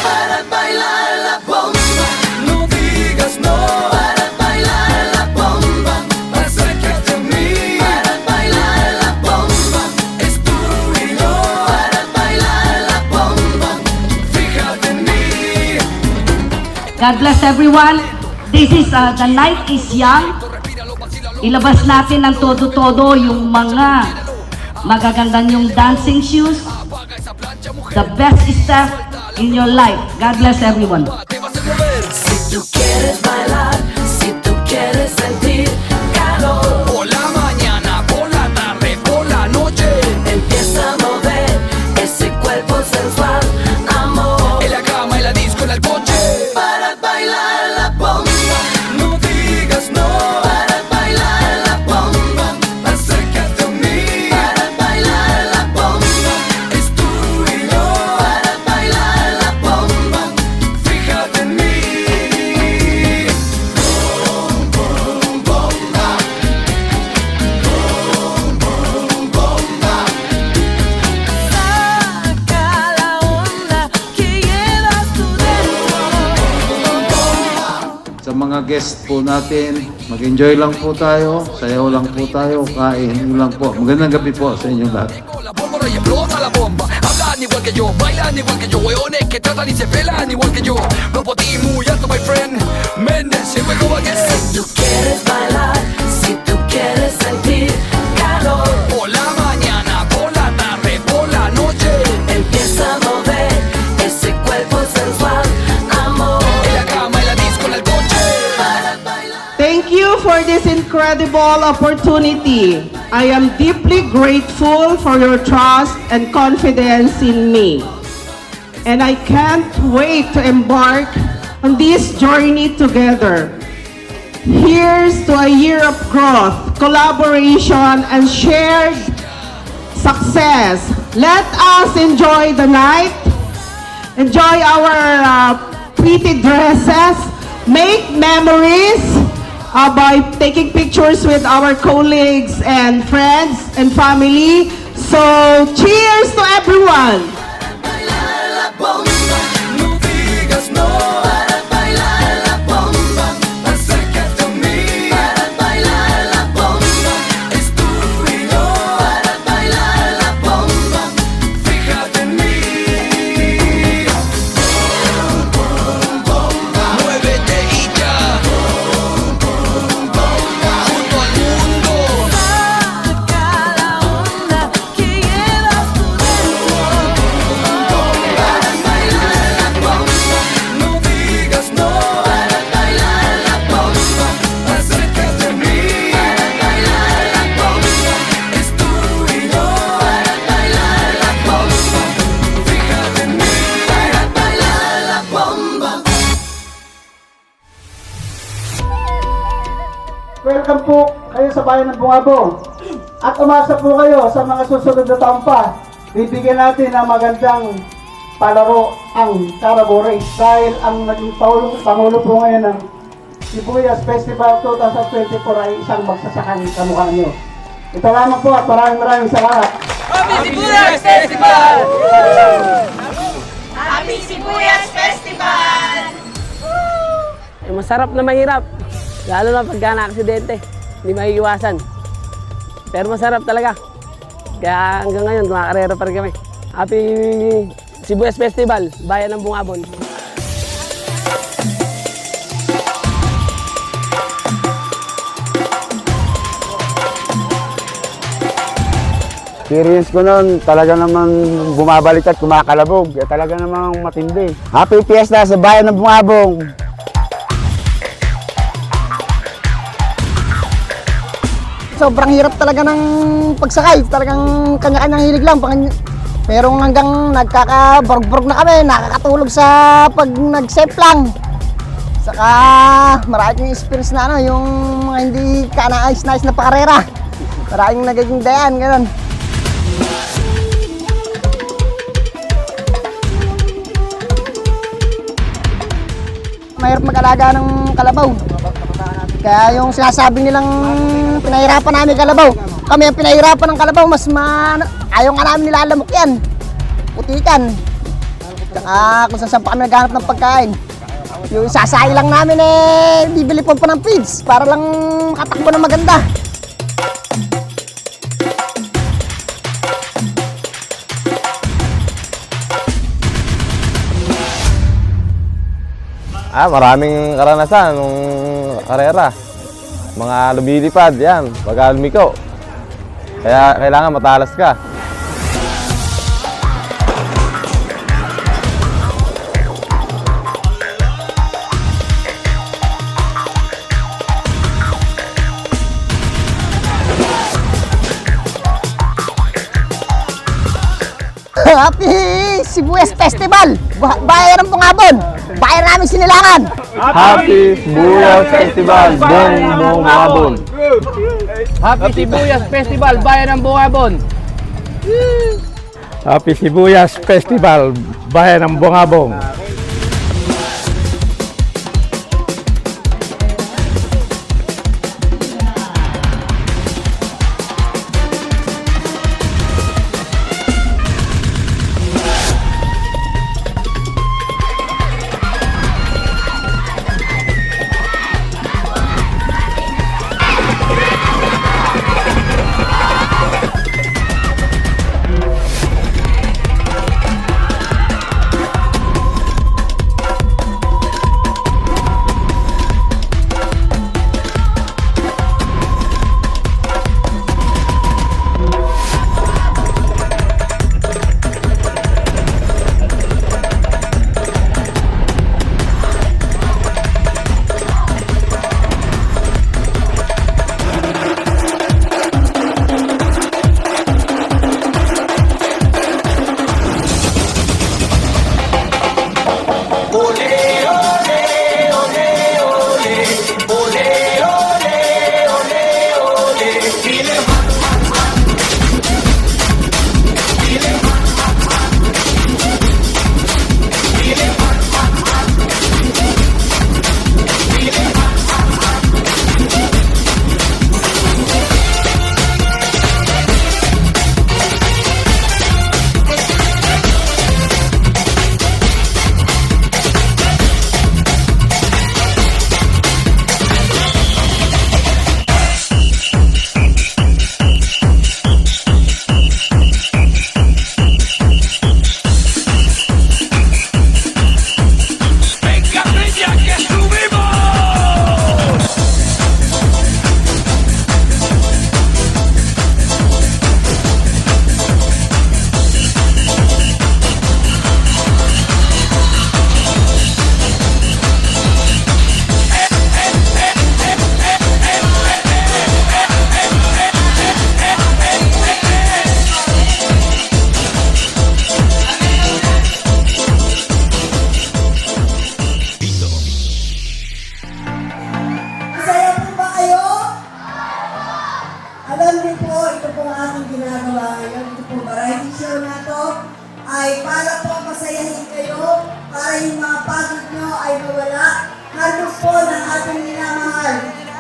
Para bailar la bomba, no digas no. Para bailar la bomba, acércate a mí. Para bailar la bomba, es tú y yo. Para bailar la bomba, fíjate en mí. God bless everyone. This is the night is young. Ilabas natin ng todo-todo yung mga magagandang yung dancing shoes. The best step in your life. God bless everyone. Si tú quieres bailar, si tú quieres sentir calor, por la mañana, por la tarde, por la noche, empieza a mover ese cuerpo sensual, amor. En la cama, en la disco, en el coche. Para bailar la bomba, no digas no. Para bailar la bomba, acércate a mí. Para bailar la bomba, es tú y yo. Para bailar la bomba, fíjate en mí. Saca la onda que llevas tú dentro. Sa mga guest po natin, mag-enjoy lang po tayo, sayaw lang po tayo, kain lang po. Magandang gabi po sa inyong lahat. La pólvora y explota la bomba. Hablan igual que yo, bailan igual que yo. Hueones que tratan y se pelan igual que yo. No por ti muy alto, my friend. Méndez, siempre como again. Si tú quieres bailar, si tú quieres sentir calor, por la mañana, por la tarde, por la noche, empieza a mover ese cuerpo sensual, amor. En la cama, en la disco, en el coche. Para bailar. Thank you for this incredible opportunity. I am deeply grateful for your trust and confidence in me. And I can't wait to embark on this journey together. Here's to a year of growth, collaboration, and shared success. Let us enjoy the night, enjoy our pretty dresses, make memories by taking pictures with our colleagues and friends and family. So, cheers to everyone! Para bailar la bomba, no digas no. Para bailar la bomba, acércate a mí. Para bailar la bomba, es tú y yo. Para bailar la bomba, fíjate en mí. Muévete y ya. Junto al mundo. Saca la onda que llevas tú dentro. Para bailar la bomba, no digas no. Para bailar la bomba, acércate a mí. Para bailar la bomba, es tú y yo. Para bailar la bomba, fíjate en mí. Para bailar la bomba. Welcome po kayo sa bayan ng Bungabong. At umasa po kayo sa mga susunod na taon pa. Bibigyan natin ng magandang palaro ang Carabao Race dahil ang naging Pangulo po ngayon ng Sibuyas Festival 2024 ay isang magsasakang kamukha nyo. Ito lamang po at maraming salamat. Happy Sibuyas Festival! Happy Sibuyas Festival! Masarap na mahirap, lalo na pagka na-aksidente, hindi maiiwasan. Pero masarap talaga. Kaya hanggang ngayon, kumakarera pa rin kami. Happy Sibuyas Festival, Bayan ng Bungabon. Experience ko noon, talaga namang bumabalik at kumakalabog. Talaga namang matindi. Happy Fiesta sa Bayan ng Bungabong! Sobrang hirap talaga ng pagsakay. Talagang kanya-kanyang hilig lang. Pero hanggang nagkakaborog-borog na kami, nakakatulog sa pag nag-safe lang. Saka maraming experience na yung mga hindi ka-nais-nais na pakarera. Maraming nagiging dayan, gano'n. Mahirap mag-alaga ng kalabaw. Kaya yung sinasabi nilang pinahirapan namin kalabaw, kami ang pinahirapan ng kalabaw, ayaw nga namin nilalamok yan. Putikan. Tsaka kung saan pa kami naghanap ng pagkain. Yung sasay lang namin bibili po ng feeds para lang makatakbo na maganda. Maraming karanasan nung karera. Mga lumilipad, yan, pagka lumiko. Kaya kailangan matalas ka. Happy Sibuyas Festival! Bayan ng Bungabon! Bayan namin sinilangan! Happy Sibuyas Festival, Bungabon! Happy Sibuyas Festival, Bayan ng Bungabon! Happy Sibuyas Festival, Bayan ng Bungabon. ay para po masayahin kayo, para yung mga pagod nyo ay mawala. Handog po ng ating minamahal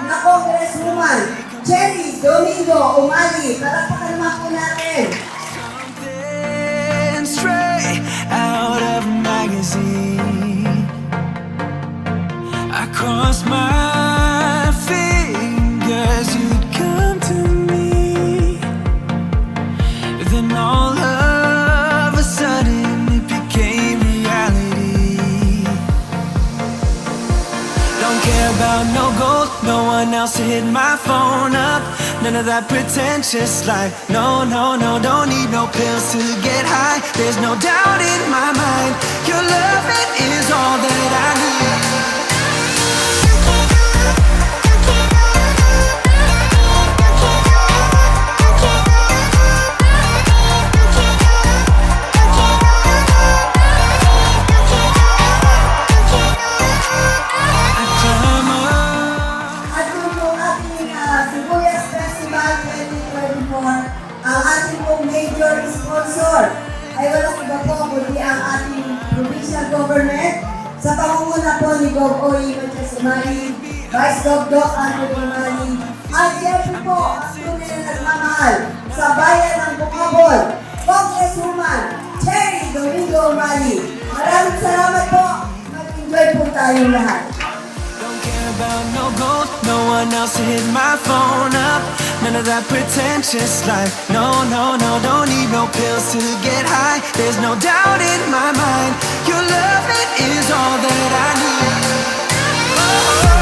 na Congresswoman Cherry Domingo Umali. Palakpakan naman po natin. Something straight out of a magazine. I crossed my fingers you'd come to me. Then all of a sudden it became reality. Don't care about no gold, no one else to hit my phone up. None of that pretentious life. No, no, no, don't need no pills to get high. There's no doubt in my mind. Your loving is all that I need. At kung po ating Sibuyas Festival 2024, ang ating pong major sponsor ay walang iba po kundi ang ating provincial government sa pangunguna po ni Gov. Oy Magsasamari Vice Dogdog Anthony Manny, at siyempre po ang tunay na nagmamahal sa bayan ng Bungabon, Congresswoman Cherry Domingo Manny. Maraming salamat po. Mag-enjoy po tayong lahat. Don't care about no gold, no one else to hit my phone up. None of that pretentious life. No, no, no, don't need no pills to get high. There's no doubt in my mind. Your love, it is all that I need. Oh.